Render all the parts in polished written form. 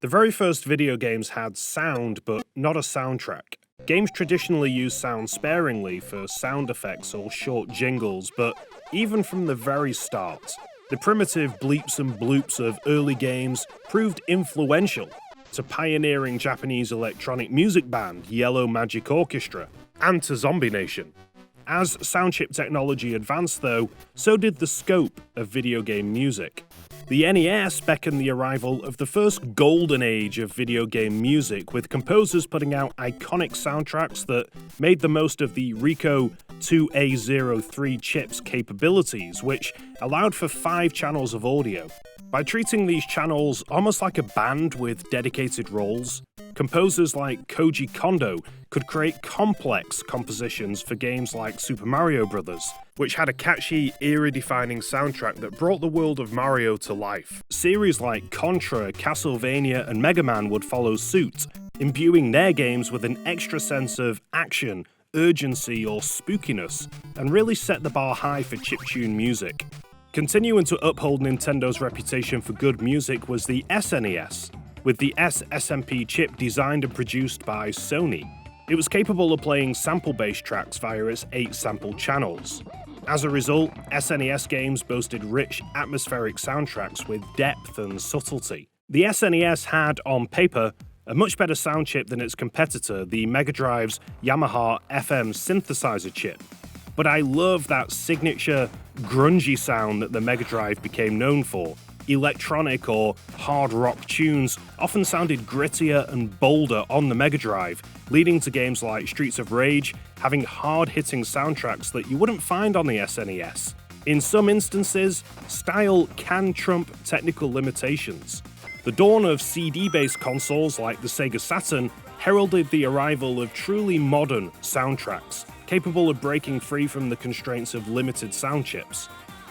The very first video games had sound, but not a soundtrack. Games traditionally used sound sparingly for sound effects or short jingles, but even from the very start, the primitive bleeps and bloops of early games proved influential to pioneering Japanese electronic music band Yellow Magic Orchestra and to Zombie Nation. As sound chip technology advanced though, so did the scope of video game music. The NES beckoned the arrival of the first golden age of video game music, with composers putting out iconic soundtracks that made the most of the Rico 2A03 chip's capabilities, which allowed for 5 channels of audio. By treating these channels almost like a band with dedicated roles, composers like Koji Kondo could create complex compositions for games like Super Mario Bros., which had a catchy, era-defining soundtrack that brought the world of Mario to life. Series like Contra, Castlevania, and Mega Man would follow suit, imbuing their games with an extra sense of action, urgency, or spookiness, and really set the bar high for chiptune music. Continuing to uphold Nintendo's reputation for good music was the SNES, with the SSMP chip designed and produced by Sony. It was capable of playing sample-based tracks via its 8 sample channels. As a result, SNES games boasted rich, atmospheric soundtracks with depth and subtlety. The SNES had, on paper, a much better sound chip than its competitor, the Mega Drive's Yamaha FM synthesizer chip. But I love that signature, grungy sound that the Mega Drive became known for. Electronic or hard rock tunes often sounded grittier and bolder on the Mega Drive, leading to games like Streets of Rage having hard-hitting soundtracks that you wouldn't find on the SNES. In some instances, style can trump technical limitations. The dawn of CD-based consoles like the Sega Saturn heralded the arrival of truly modern soundtracks, capable of breaking free from the constraints of limited sound chips.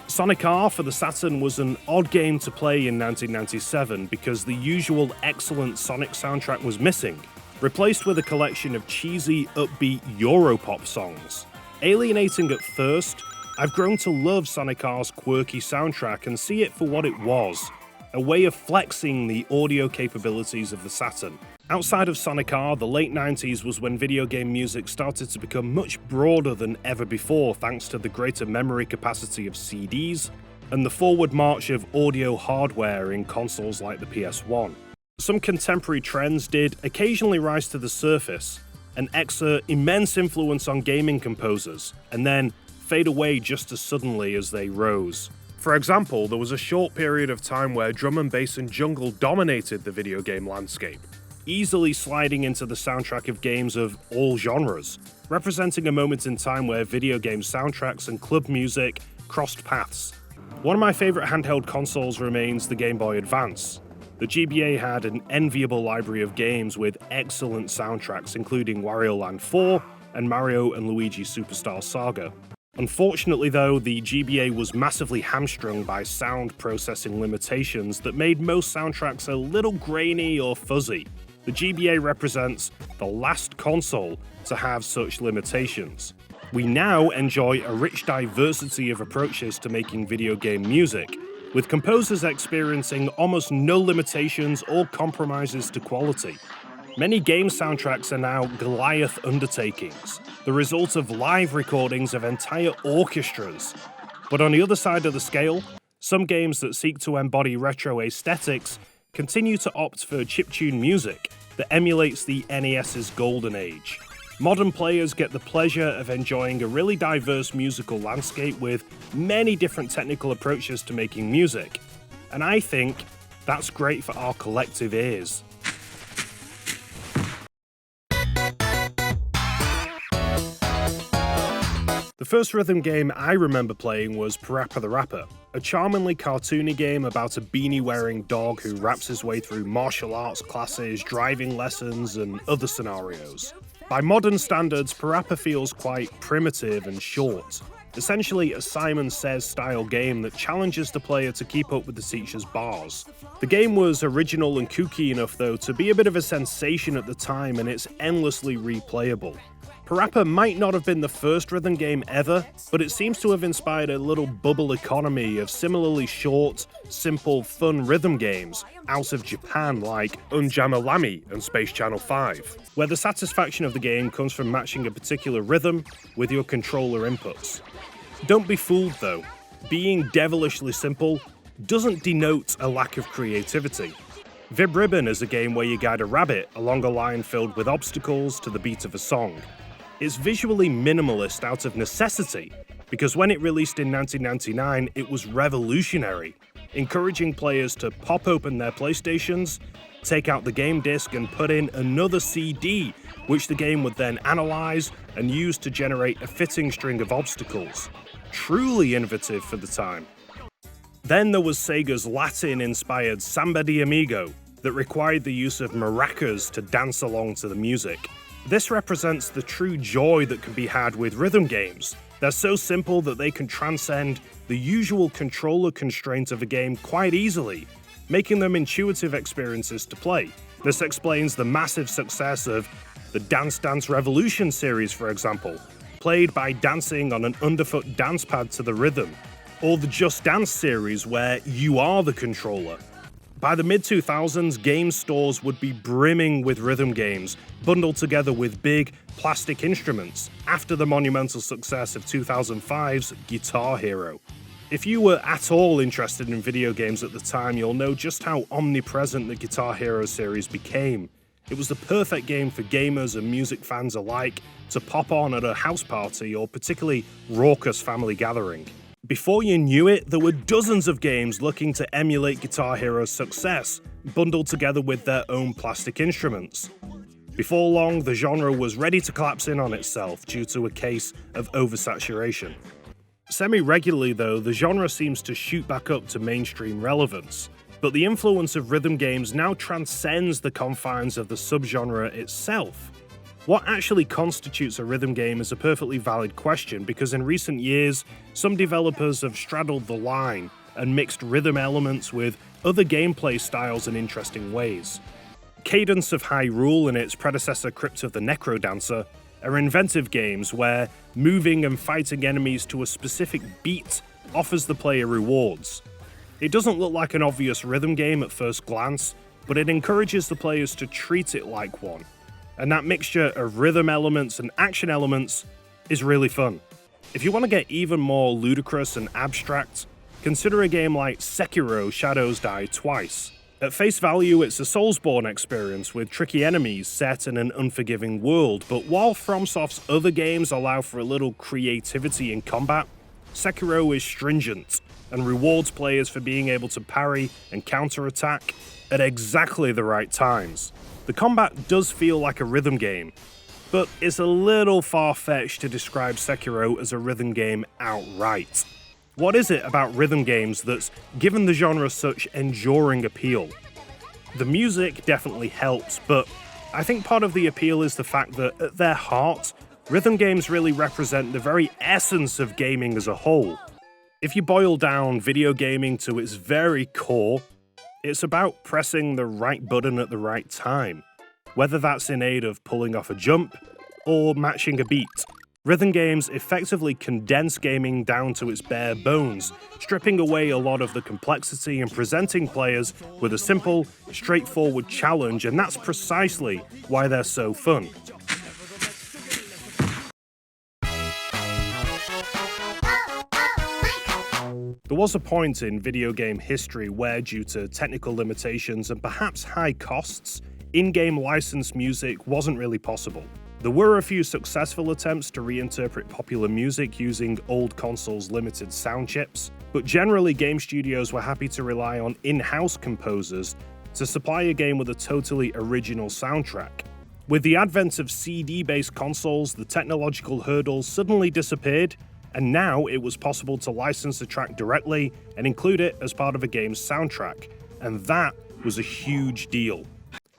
Sonic R for the Saturn was an odd game to play in 1997 because the usual excellent Sonic soundtrack was missing, replaced with a collection of cheesy, upbeat Europop songs. Alienating at first, I've grown to love Sonic R's quirky soundtrack and see it for what it was, a way of flexing the audio capabilities of the Saturn. Outside of Sonic R, the late 90s was when video game music started to become much broader than ever before thanks to the greater memory capacity of CDs and the forward march of audio hardware in consoles like the PS1. Some contemporary trends did occasionally rise to the surface and exert immense influence on gaming composers, and then fade away just as suddenly as they rose. For example, there was a short period of time where drum and bass and jungle dominated the video game landscape, easily sliding into the soundtrack of games of all genres, representing a moment in time where video game soundtracks and club music crossed paths. One of my favourite handheld consoles remains the Game Boy Advance. The GBA had an enviable library of games with excellent soundtracks, including Wario Land 4 and Mario & Luigi Superstar Saga. Unfortunately though, the GBA was massively hamstrung by sound processing limitations that made most soundtracks a little grainy or fuzzy. The GBA represents the last console to have such limitations. We now enjoy a rich diversity of approaches to making video game music, with composers experiencing almost no limitations or compromises to quality. Many game soundtracks are now Goliath undertakings, the result of live recordings of entire orchestras. But on the other side of the scale, some games that seek to embody retro aesthetics continue to opt for chiptune music that emulates the NES's golden age. Modern players get the pleasure of enjoying a really diverse musical landscape with many different technical approaches to making music, and I think that's great for our collective ears. The first rhythm game I remember playing was Parappa the Rapper, a charmingly cartoony game about a beanie-wearing dog who raps his way through martial arts classes, driving lessons, and other scenarios. By modern standards, Parappa feels quite primitive and short, essentially a Simon Says style game that challenges the player to keep up with the teacher's bars. The game was original and kooky enough though to be a bit of a sensation at the time, and it's endlessly replayable. Parappa might not have been the first rhythm game ever, but it seems to have inspired a little bubble economy of similarly short, simple, fun rhythm games out of Japan like Unjamalami and Space Channel 5, where the satisfaction of the game comes from matching a particular rhythm with your controller inputs. Don't be fooled though, being devilishly simple doesn't denote a lack of creativity. Vib Ribbon is a game where you guide a rabbit along a line filled with obstacles to the beat of a song. It's visually minimalist out of necessity, because when it released in 1999, it was revolutionary, encouraging players to pop open their PlayStations, take out the game disc and put in another CD, which the game would then analyze and use to generate a fitting string of obstacles. Truly innovative for the time. Then there was Sega's Latin-inspired Samba de Amigo that required the use of maracas to dance along to the music. This represents the true joy that can be had with rhythm games. They're so simple that they can transcend the usual controller constraint of a game quite easily, making them intuitive experiences to play. This explains the massive success of the Dance Dance Revolution series, for example, played by dancing on an underfoot dance pad to the rhythm, or the Just Dance series where you are the controller. By the mid-2000s, game stores would be brimming with rhythm games, bundled together with big, plastic instruments, after the monumental success of 2005's Guitar Hero. If you were at all interested in video games at the time, you'll know just how omnipresent the Guitar Hero series became. It was the perfect game for gamers and music fans alike to pop on at a house party or particularly raucous family gathering. Before you knew it, there were dozens of games looking to emulate Guitar Hero's success, bundled together with their own plastic instruments. Before long, the genre was ready to collapse in on itself due to a case of oversaturation. Semi-regularly though, the genre seems to shoot back up to mainstream relevance, but the influence of rhythm games now transcends the confines of the subgenre itself. What actually constitutes a rhythm game is a perfectly valid question, because in recent years, some developers have straddled the line and mixed rhythm elements with other gameplay styles in interesting ways. Cadence of Hyrule and its predecessor Crypt of the Necrodancer are inventive games where moving and fighting enemies to a specific beat offers the player rewards. It doesn't look like an obvious rhythm game at first glance, but it encourages the players to treat it like one. And that mixture of rhythm elements and action elements is really fun. If you want to get even more ludicrous and abstract, consider a game like Sekiro: Shadows Die Twice. At face value, it's a Soulsborne experience with tricky enemies set in an unforgiving world, but while FromSoft's other games allow for a little creativity in combat, Sekiro is stringent and rewards players for being able to parry and counterattack at exactly the right times. The combat does feel like a rhythm game, but it's a little far-fetched to describe Sekiro as a rhythm game outright. What is it about rhythm games that's given the genre such enduring appeal? The music definitely helps, but I think part of the appeal is the fact that at their heart, rhythm games really represent the very essence of gaming as a whole. If you boil down video gaming to its very core, it's about pressing the right button at the right time, whether that's in aid of pulling off a jump or matching a beat. Rhythm games effectively condense gaming down to its bare bones, stripping away a lot of the complexity and presenting players with a simple, straightforward challenge, and that's precisely why they're so fun. There was a point in video game history where, due to technical limitations and perhaps high costs, in-game licensed music wasn't really possible. There were a few successful attempts to reinterpret popular music using old consoles' limited sound chips, but generally game studios were happy to rely on in-house composers to supply a game with a totally original soundtrack. With the advent of CD-based consoles, the technological hurdles suddenly disappeared, and now it was possible to license the track directly and include it as part of a game's soundtrack, and that was a huge deal.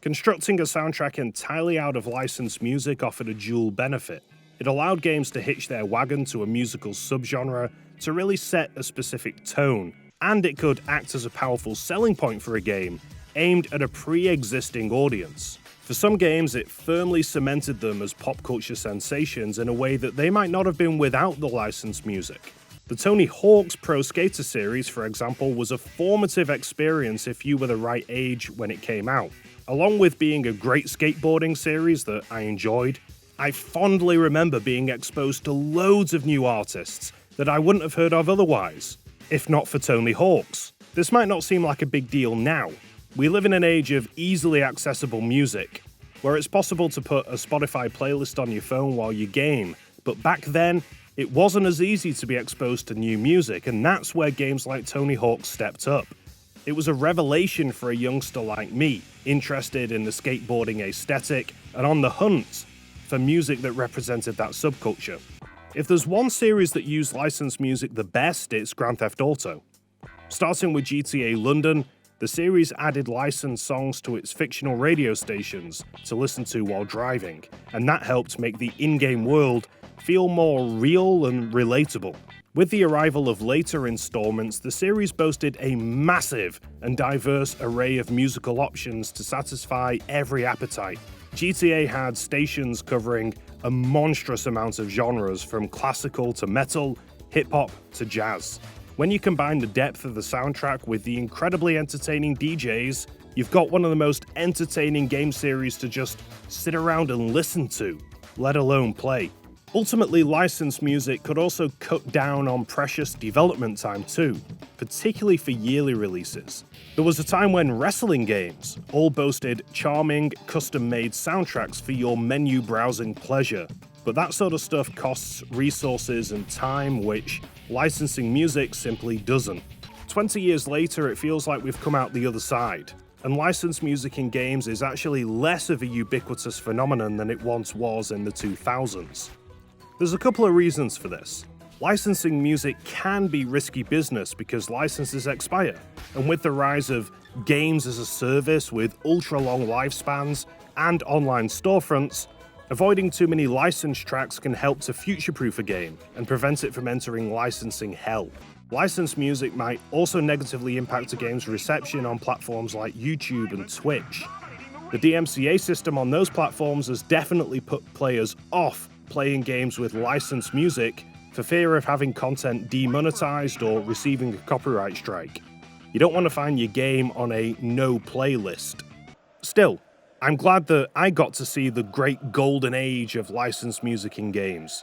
Constructing a soundtrack entirely out of licensed music offered a dual benefit. It allowed games to hitch their wagon to a musical subgenre to really set a specific tone, and it could act as a powerful selling point for a game aimed at a pre-existing audience. For some games, it firmly cemented them as pop culture sensations in a way that they might not have been without the licensed music. The Tony Hawk's Pro Skater series, for example, was a formative experience if you were the right age when it came out. Along with being a great skateboarding series that I enjoyed, I fondly remember being exposed to loads of new artists that I wouldn't have heard of otherwise, if not for Tony Hawk's. This might not seem like a big deal now. We live in an age of easily accessible music, where it's possible to put a Spotify playlist on your phone while you game, but back then, it wasn't as easy to be exposed to new music, and that's where games like Tony Hawk stepped up. It was a revelation for a youngster like me, interested in the skateboarding aesthetic and on the hunt for music that represented that subculture. If there's one series that used licensed music the best, it's Grand Theft Auto. Starting with GTA London, the series added licensed songs to its fictional radio stations to listen to while driving, and that helped make the in-game world feel more real and relatable. With the arrival of later installments, the series boasted a massive and diverse array of musical options to satisfy every appetite. GTA had stations covering a monstrous amount of genres, from classical to metal, hip-hop to jazz. When you combine the depth of the soundtrack with the incredibly entertaining DJs, you've got one of the most entertaining game series to just sit around and listen to, let alone play. Ultimately, licensed music could also cut down on precious development time too, particularly for yearly releases. There was a time when wrestling games all boasted charming, custom-made soundtracks for your menu browsing pleasure, but that sort of stuff costs resources and time, which licensing music simply doesn't. 20 years later, it feels like we've come out the other side, and licensed music in games is actually less of a ubiquitous phenomenon than it once was in the 2000s. There's a couple of reasons for this. Licensing music can be risky business because licenses expire, and with the rise of games as a service with ultra-long lifespans and online storefronts, avoiding too many licensed tracks can help to future-proof a game and prevent it from entering licensing hell. Licensed music might also negatively impact a game's reception on platforms like YouTube and Twitch. The DMCA system on those platforms has definitely put players off playing games with licensed music for fear of having content demonetized or receiving a copyright strike. You don't want to find your game on a no playlist. Still, I'm glad that I got to see the great golden age of licensed music in games.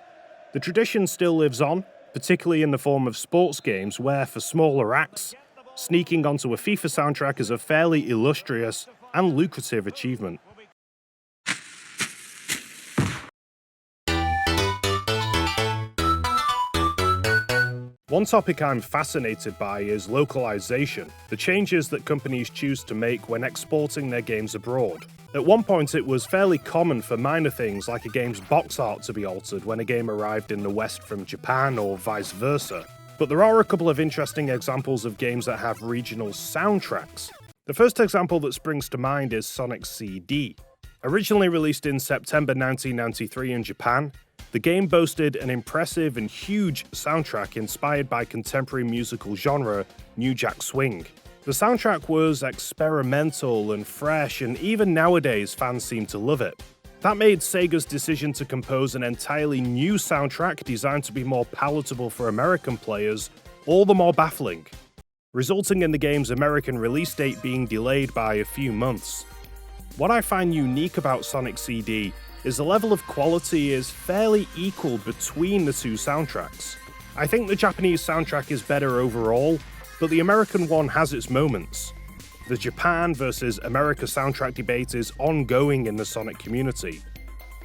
The tradition still lives on, particularly in the form of sports games where, for smaller acts, sneaking onto a FIFA soundtrack is a fairly illustrious and lucrative achievement. One topic I'm fascinated by is localization, the changes that companies choose to make when exporting their games abroad. At one point, it was fairly common for minor things like a game's box art to be altered when a game arrived in the West from Japan or vice versa. But there are a couple of interesting examples of games that have regional soundtracks. The first example that springs to mind is Sonic CD. Originally released in September 1993 in Japan, the game boasted an impressive and huge soundtrack inspired by contemporary musical genre New Jack Swing. The soundtrack was experimental and fresh, and even nowadays fans seem to love it. That made Sega's decision to compose an entirely new soundtrack designed to be more palatable for American players all the more baffling, resulting in the game's American release date being delayed by a few months. What I find unique about Sonic CD is the level of quality is fairly equal between the two soundtracks. I think the Japanese soundtrack is better overall, but the American one has its moments. The Japan versus America soundtrack debate is ongoing in the Sonic community,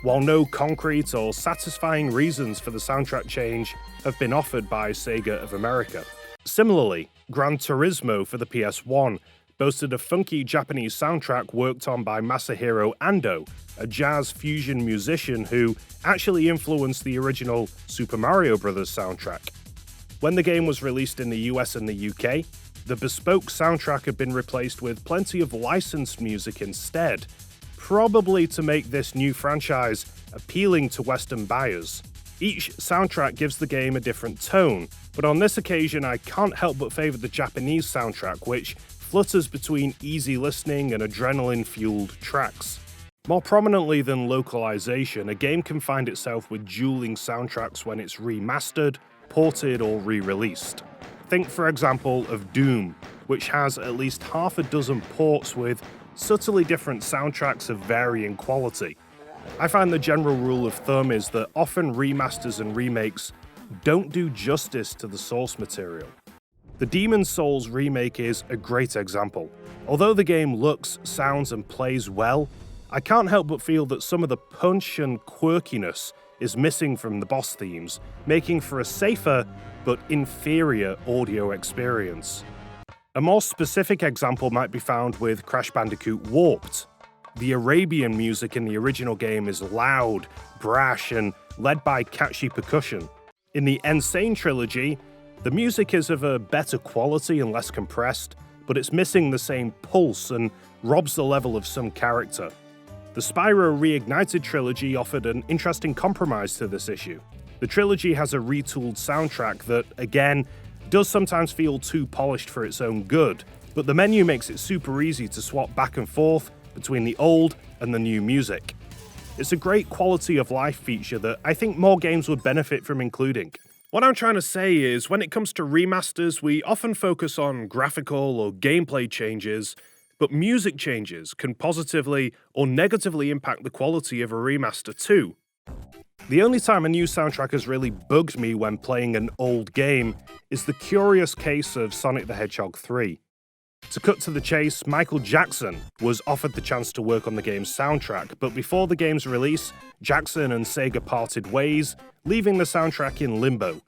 while no concrete or satisfying reasons for the soundtrack change have been offered by Sega of America. Similarly, Gran Turismo for the PS1 boasted a funky Japanese soundtrack worked on by Masahiro Ando, a jazz fusion musician who actually influenced the original Super Mario Bros. Soundtrack. When the game was released in the US and the UK, the bespoke soundtrack had been replaced with plenty of licensed music instead, probably to make this new franchise appealing to Western buyers. Each soundtrack gives the game a different tone, but on this occasion I can't help but favour the Japanese soundtrack, which flutters between easy listening and adrenaline-fueled tracks. More prominently than localization, a game can find itself with dueling soundtracks when it's remastered, ported, or re-released. Think, for example, of Doom, which has at least half a dozen ports with subtly different soundtracks of varying quality. I find the general rule of thumb is that often remasters and remakes don't do justice to the source material. The Demon's Souls remake is a great example. Although the game looks, sounds, and plays well, I can't help but feel that some of the punch and quirkiness is missing from the boss themes, making for a safer but inferior audio experience. A more specific example might be found with Crash Bandicoot Warped. The Arabian music in the original game is loud, brash, and led by catchy percussion. In the Insane trilogy, the music is of a better quality and less compressed, but it's missing the same pulse and robs the level of some character. The Spyro Reignited trilogy offered an interesting compromise to this issue. The trilogy has a retooled soundtrack that, again, does sometimes feel too polished for its own good, but the menu makes it super easy to swap back and forth between the old and the new music. It's a great quality of life feature that I think more games would benefit from including. What I'm trying to say is, when it comes to remasters, we often focus on graphical or gameplay changes, but music changes can positively or negatively impact the quality of a remaster too. The only time a new soundtrack has really bugged me when playing an old game is the curious case of Sonic the Hedgehog 3. To cut to the chase, Michael Jackson was offered the chance to work on the game's soundtrack, but before the game's release, Jackson and Sega parted ways, leaving the soundtrack in limbo.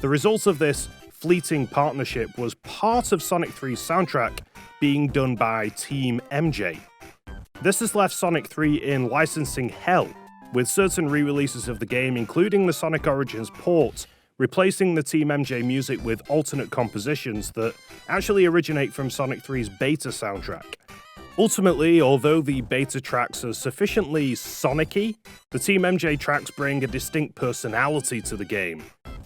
The result of this fleeting partnership was part of Sonic 3's soundtrack being done by Team MJ. This has left Sonic 3 in licensing hell, with certain re-releases of the game, including the Sonic Origins port, replacing the Team MJ music with alternate compositions that actually originate from Sonic 3's beta soundtrack. Ultimately, although the beta tracks are sufficiently Sonic-y, the Team MJ tracks bring a distinct personality to the game.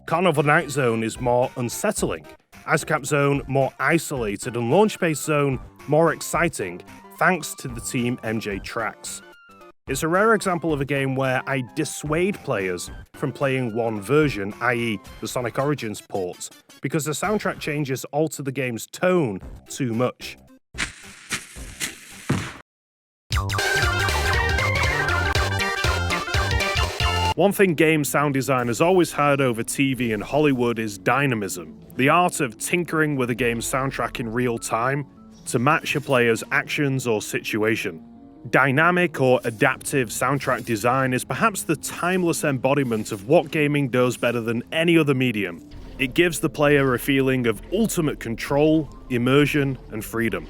Carnival Night Zone is more unsettling, Ice Cap Zone more isolated, and Launch Base Zone more exciting, thanks to the Team MJ tracks. It's a rare example of a game where I dissuade players from playing one version, i.e. the Sonic Origins port, because the soundtrack changes alter the game's tone too much. One thing game sound designers always had over TV and Hollywood is dynamism, the art of tinkering with a game's soundtrack in real time to match a player's actions or situation. Dynamic or adaptive soundtrack design is perhaps the timeless embodiment of what gaming does better than any other medium. It gives the player a feeling of ultimate control, immersion, and freedom.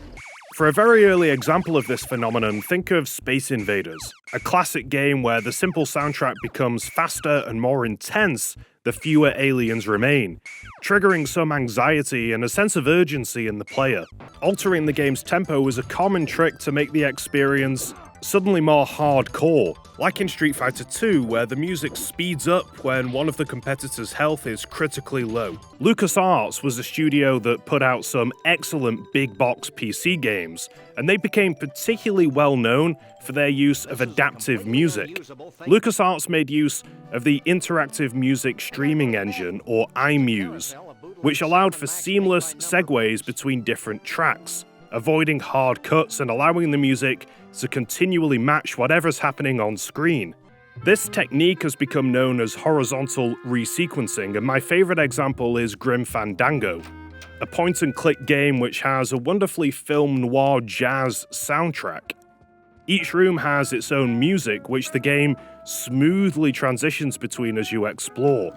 For a very early example of this phenomenon, think of Space Invaders, a classic game where the simple soundtrack becomes faster and more intense the fewer aliens remain, triggering some anxiety and a sense of urgency in the player. Altering the game's tempo is a common trick to make the experience suddenly more hardcore, like in Street Fighter II, where the music speeds up when one of the competitors' health is critically low. LucasArts was a studio that put out some excellent big box PC games, and they became particularly well known for their use of adaptive music. LucasArts made use of the Interactive Music Streaming Engine, or iMuse, which allowed for seamless segues between different tracks, avoiding hard cuts and allowing the music to continually match whatever's happening on screen. This technique has become known as horizontal resequencing, and my favorite example is Grim Fandango, a point-and-click game which has a wonderfully film noir jazz soundtrack. Each room has its own music, which the game smoothly transitions between as you explore.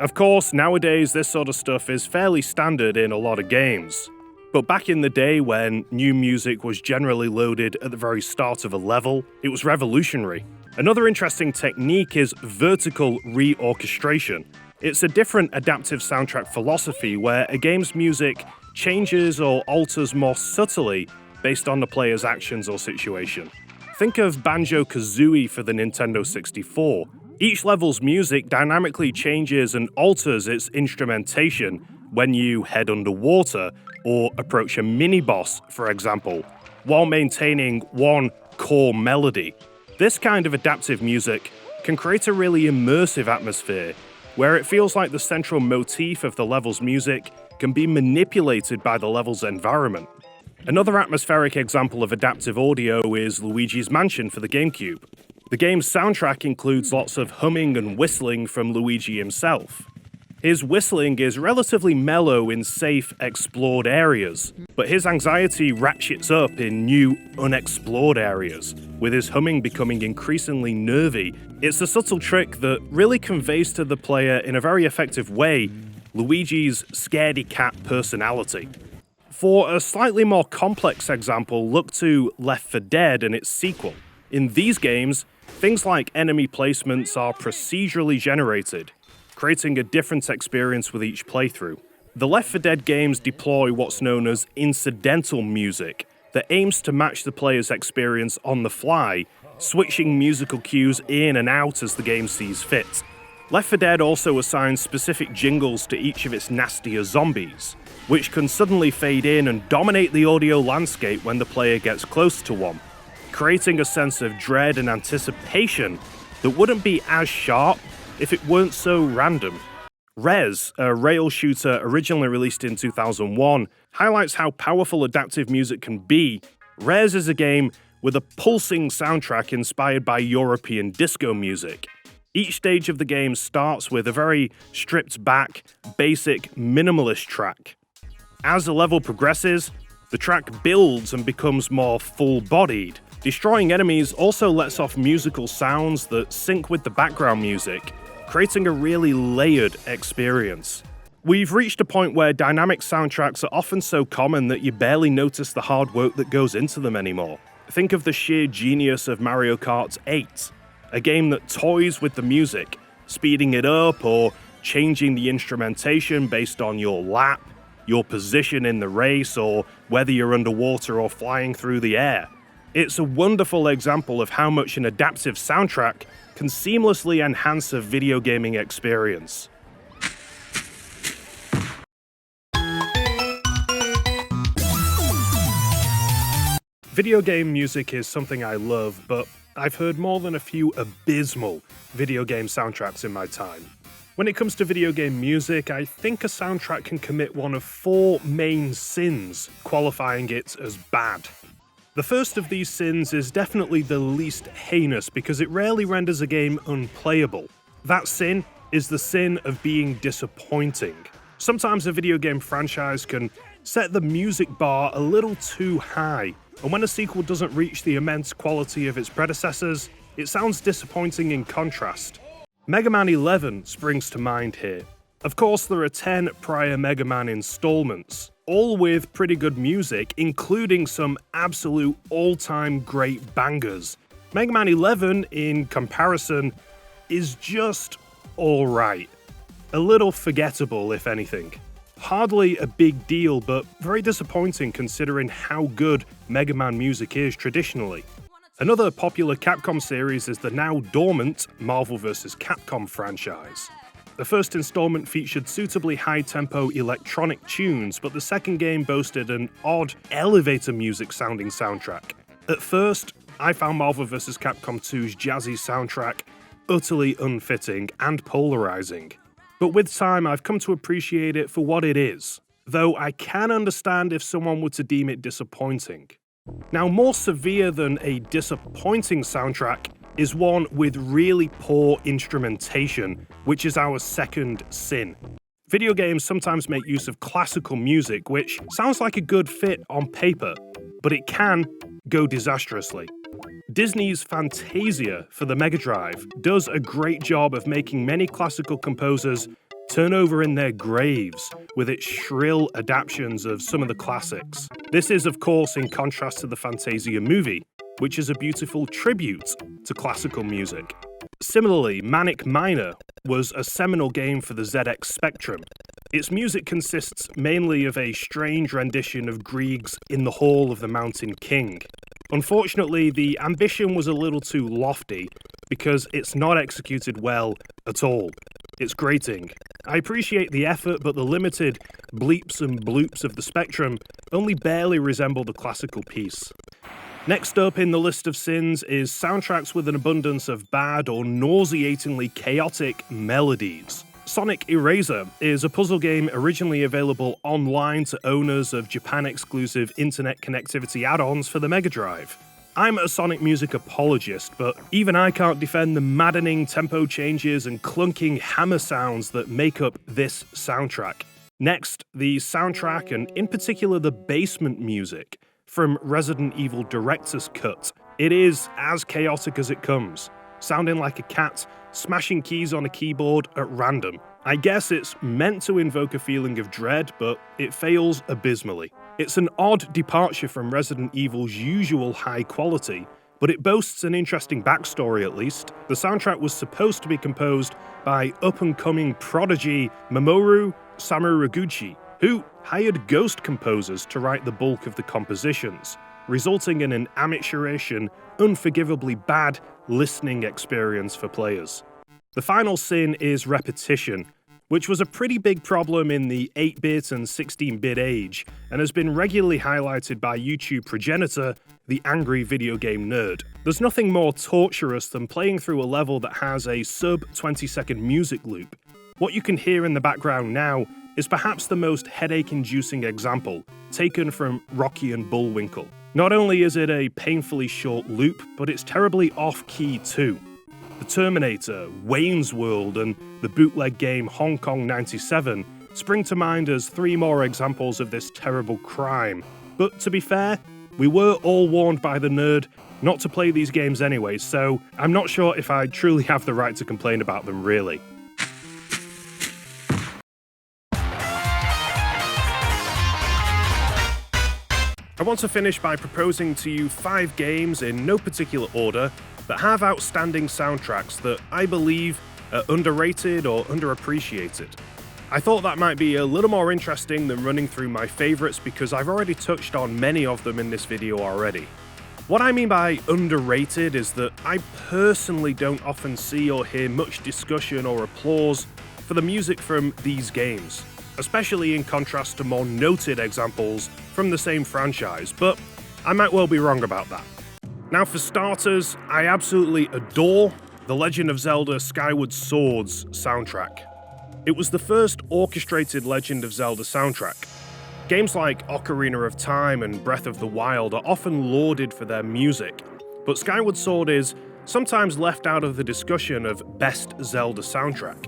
Of course, nowadays this sort of stuff is fairly standard in a lot of games. But back in the day when new music was generally loaded at the very start of a level, it was revolutionary. Another interesting technique is vertical reorchestration. It's a different adaptive soundtrack philosophy where a game's music changes or alters more subtly based on the player's actions or situation. Think of Banjo-Kazooie for the Nintendo 64. Each level's music dynamically changes and alters its instrumentation when you head underwater or approach a mini-boss, for example, while maintaining one core melody. This kind of adaptive music can create a really immersive atmosphere, where it feels like the central motif of the level's music can be manipulated by the level's environment. Another atmospheric example of adaptive audio is Luigi's Mansion for the GameCube. The game's soundtrack includes lots of humming and whistling from Luigi himself. His whistling is relatively mellow in safe, explored areas, but his anxiety ratchets up in new, unexplored areas, with his humming becoming increasingly nervy. It's a subtle trick that really conveys to the player in a very effective way Luigi's scaredy-cat personality. For a slightly more complex example, look to Left 4 Dead and its sequel. In these games, things like enemy placements are procedurally generated, creating a different experience with each playthrough. The Left 4 Dead games deploy what's known as incidental music that aims to match the player's experience on the fly, switching musical cues in and out as the game sees fit. Left 4 Dead also assigns specific jingles to each of its nastier zombies, which can suddenly fade in and dominate the audio landscape when the player gets close to one, creating a sense of dread and anticipation that wouldn't be as sharp if it weren't so random. Rez, a rail shooter originally released in 2001, highlights how powerful adaptive music can be. Rez is a game with a pulsing soundtrack inspired by European disco music. Each stage of the game starts with a very stripped-back, basic, minimalist track. As the level progresses, the track builds and becomes more full-bodied. Destroying enemies also lets off musical sounds that sync with the background music, creating a really layered experience. We've reached a point where dynamic soundtracks are often so common that you barely notice the hard work that goes into them anymore. Think of the sheer genius of Mario Kart 8, a game that toys with the music, speeding it up or changing the instrumentation based on your lap, your position in the race, or whether you're underwater or flying through the air. It's a wonderful example of how much an adaptive soundtrack can seamlessly enhance a video gaming experience. Video game music is something I love, but I've heard more than a few abysmal video game soundtracks in my time. When it comes to video game music, I think a soundtrack can commit one of 4 main sins, qualifying it as bad. The first of these sins is definitely the least heinous because it rarely renders a game unplayable. That sin is the sin of being disappointing. Sometimes a video game franchise can set the music bar a little too high, and when a sequel doesn't reach the immense quality of its predecessors, it sounds disappointing in contrast. Mega Man 11 springs to mind here. Of course, there are 10 prior Mega Man installments, all with pretty good music, including some absolute all-time great bangers. Mega Man 11, in comparison, is just alright. A little forgettable, if anything. Hardly a big deal, but very disappointing considering how good Mega Man music is traditionally. Another popular Capcom series is the now dormant Marvel vs. Capcom franchise. The first installment featured suitably high-tempo electronic tunes, but the second game boasted an odd elevator music-sounding soundtrack. At first, I found Marvel vs. Capcom 2's jazzy soundtrack utterly unfitting and polarizing. But with time, I've come to appreciate it for what it is, though I can understand if someone were to deem it disappointing. Now, more severe than a disappointing soundtrack is one with really poor instrumentation, which is our second sin. Video games sometimes make use of classical music, which sounds like a good fit on paper, but it can go disastrously. Disney's Fantasia for the Mega Drive does a great job of making many classical composers turn over in their graves with its shrill adaptations of some of the classics. This is, of course, in contrast to the Fantasia movie, which is a beautiful tribute to classical music. Similarly, Manic Miner was a seminal game for the ZX Spectrum. Its music consists mainly of a strange rendition of Grieg's In the Hall of the Mountain King. Unfortunately, the ambition was a little too lofty because it's not executed well at all. It's grating. I appreciate the effort, but the limited bleeps and bloops of the Spectrum only barely resemble the classical piece. Next up in the list of sins is soundtracks with an abundance of bad or nauseatingly chaotic melodies. Sonic Eraser is a puzzle game originally available online to owners of Japan-exclusive internet connectivity add-ons for the Mega Drive. I'm a Sonic music apologist, but even I can't defend the maddening tempo changes and clunking hammer sounds that make up this soundtrack. Next, the soundtrack, and in particular the basement music, from Resident Evil Director's Cut. It is as chaotic as it comes, sounding like a cat smashing keys on a keyboard at random. I guess it's meant to invoke a feeling of dread, but it fails abysmally. It's an odd departure from Resident Evil's usual high quality, but it boasts an interesting backstory at least. The soundtrack was supposed to be composed by up-and-coming prodigy Mamoru Samuraguchi, who hired ghost composers to write the bulk of the compositions, resulting in an amateurish and unforgivably bad listening experience for players. The final sin is repetition, which was a pretty big problem in the 8-bit and 16-bit age, and has been regularly highlighted by YouTube progenitor, the Angry Video Game Nerd. There's nothing more torturous than playing through a level that has a sub-20-second music loop. What you can hear in the background now is perhaps the most headache-inducing example, taken from Rocky and Bullwinkle. Not only is it a painfully short loop, but it's terribly off-key too. The Terminator, Wayne's World, and the bootleg game Hong Kong 97 spring to mind as 3 more examples of this terrible crime. But to be fair, we were all warned by the nerd not to play these games anyway, so I'm not sure if I truly have the right to complain about them really. I want to finish by proposing to you 5 games in no particular order that have outstanding soundtracks that I believe are underrated or underappreciated. I thought that might be a little more interesting than running through my favourites because I've already touched on many of them in this video already. What I mean by underrated is that I personally don't often see or hear much discussion or applause for the music from these games, especially in contrast to more noted examples from the same franchise, but I might well be wrong about that. Now for starters, I absolutely adore The Legend of Zelda Skyward Sword's soundtrack. It was the first orchestrated Legend of Zelda soundtrack. Games like Ocarina of Time and Breath of the Wild are often lauded for their music, but Skyward Sword is sometimes left out of the discussion of best Zelda soundtrack.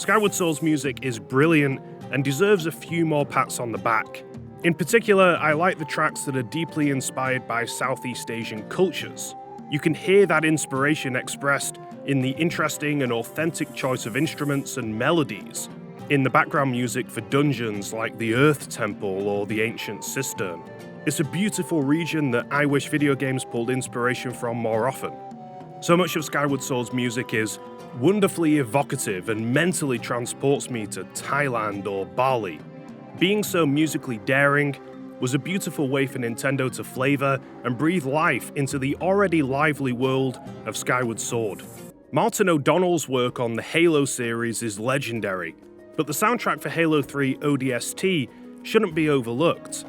Skyward Sword's music is brilliant and deserves a few more pats on the back. In particular, I like the tracks that are deeply inspired by Southeast Asian cultures. You can hear that inspiration expressed in the interesting and authentic choice of instruments and melodies, in the background music for dungeons like the Earth Temple or the Ancient Cistern. It's a beautiful region that I wish video games pulled inspiration from more often. So much of Skyward Sword's music is wonderfully evocative and mentally transports me to Thailand or Bali. Being so musically daring was a beautiful way for Nintendo to flavor and breathe life into the already lively world of Skyward Sword. Martin O'Donnell's work on the Halo series is legendary, but the soundtrack for Halo 3 ODST shouldn't be overlooked.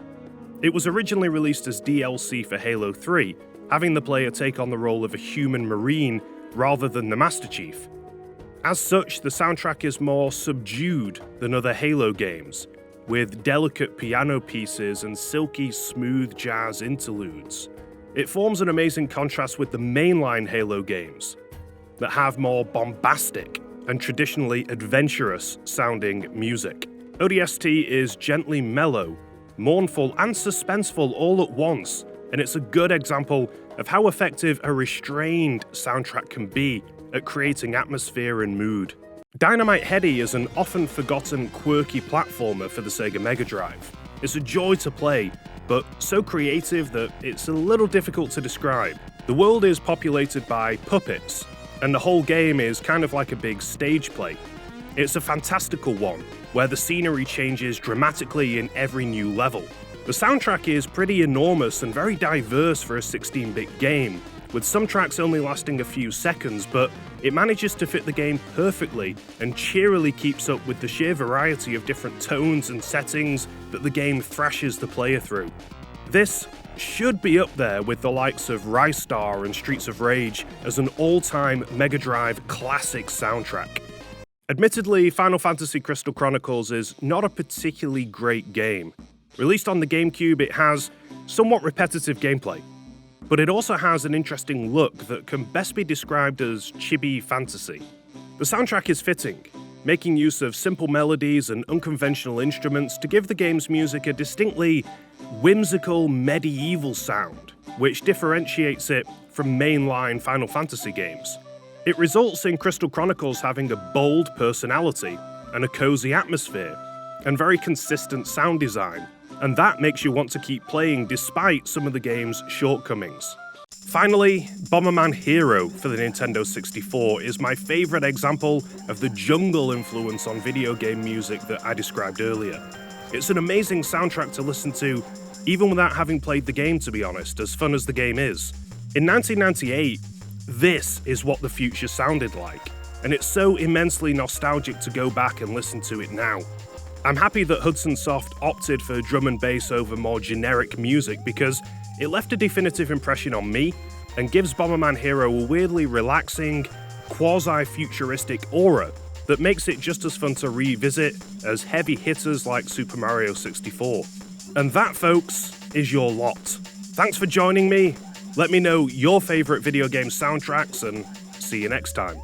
It was originally released as DLC for Halo 3, having the player take on the role of a human marine rather than the Master Chief. As such, the soundtrack is more subdued than other Halo games, with delicate piano pieces and silky, smooth jazz interludes. It forms an amazing contrast with the mainline Halo games, that have more bombastic and traditionally adventurous sounding music. ODST is gently mellow, mournful and suspenseful all at once, and it's a good example of how effective a restrained soundtrack can be at creating atmosphere and mood. Dynamite Headdy is an often forgotten quirky platformer for the Sega Mega Drive. It's a joy to play, but so creative that it's a little difficult to describe. The world is populated by puppets, and the whole game is kind of like a big stage play. It's a fantastical one, where the scenery changes dramatically in every new level. The soundtrack is pretty enormous and very diverse for a 16-bit game, with some tracks only lasting a few seconds, but it manages to fit the game perfectly and cheerily keeps up with the sheer variety of different tones and settings that the game thrashes the player through. This should be up there with the likes of Rise Star and Streets of Rage as an all-time Mega Drive classic soundtrack. Admittedly, Final Fantasy Crystal Chronicles is not a particularly great game. Released on the GameCube, it has somewhat repetitive gameplay, but it also has an interesting look that can best be described as chibi fantasy. The soundtrack is fitting, making use of simple melodies and unconventional instruments to give the game's music a distinctly whimsical medieval sound, which differentiates it from mainline Final Fantasy games. It results in Crystal Chronicles having a bold personality and a cozy atmosphere, and very consistent sound design, and that makes you want to keep playing despite some of the game's shortcomings. Finally, Bomberman Hero for the Nintendo 64 is my favourite example of the jungle influence on video game music that I described earlier. It's an amazing soundtrack to listen to, even without having played the game, to be honest, as fun as the game is. In 1998, this is what the future sounded like, and it's so immensely nostalgic to go back and listen to it now. I'm happy that Hudson Soft opted for drum and bass over more generic music because it left a definitive impression on me and gives Bomberman Hero a weirdly relaxing, quasi-futuristic aura that makes it just as fun to revisit as heavy hitters like Super Mario 64. And that, folks, is your lot. Thanks for joining me. Let me know your favourite video game soundtracks and see you next time.